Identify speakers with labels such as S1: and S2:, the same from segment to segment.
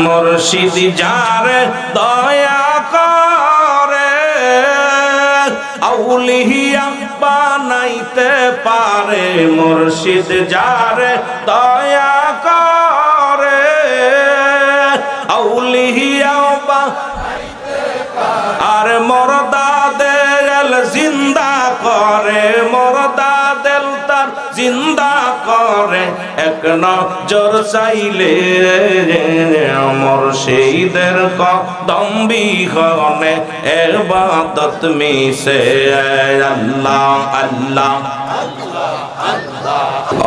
S1: মুর্শিদ যারে দয়া করে আউলিয়া বানাইতে পারে মুর্শিদ যারে দয়া করে আউলিয়া আর মরদাদের জিন্দা করে মরদাদের তার জিন্দা করে এক নজর চাইলে মুর্শিদের কদম বিহনে ইবাদত মিশে আল্লাহ আল্লাহ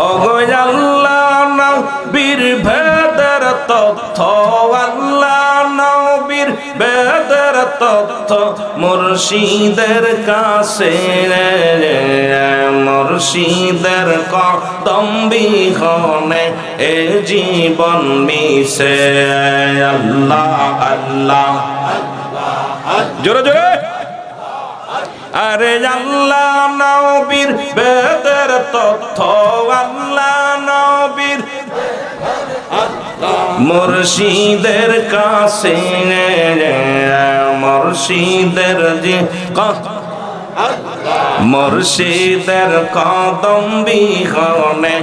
S1: ওগো আল্লাহ নবীর ভেদের তথ্য আল্লাহ নবীর ভেদের তথ্য মুর্শিদের কাছে মুর্শিদের কদম বিহনে এ জীবন মিশে আল্লাহ আল্লাহ জোরে জোরে আরে আল্লাহ নবীর বেদের তথ্য আল্লাহ নবীর মুর্শিদের কাছে মুর্শিদের যে মুর্শিদের কদম বিহনে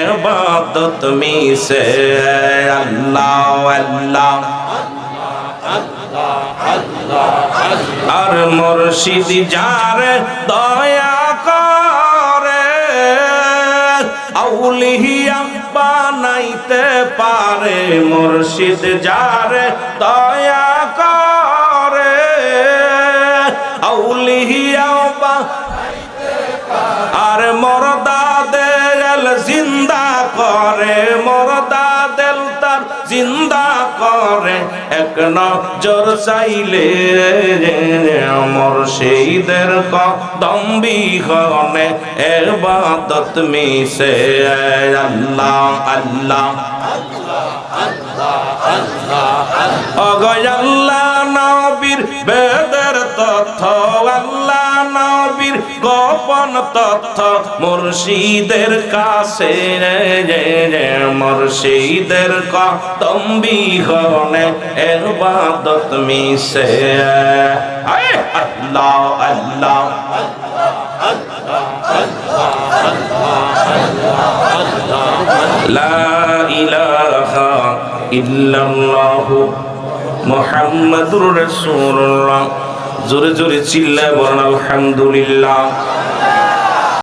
S1: ইবাদত মিশে আল্লাহ আল্লাহ আর মুর্শিদ যারে দয়া করে আউলিয়া বানাইতে পারে মুর্শিদ যারে দয়া করে আউলিয়া আর মরদাদের জিন্দা করে মরদাদের তার জিন্দা করে এক নজর চাইলে মুর্শিদের কদম বিহনে ইবাদত মিশে আল্লাহ আল্লাহ ওগো আল্লাহ নবীর বেদের তথ্য আল্লাহ নবীর গোপন তথ্য মুর্শিদের কাছে মুর্শিদের কদম বিহনে ইবাদত মিশে আল্লাহ আল্লাহ লা ইলাহা ইল্লাল্লাহ মুহাম্মাদুর রাসূলুল্লাহ জোরে জোরে চিল্লায় বলেন আলহামদুলিল্লাহ।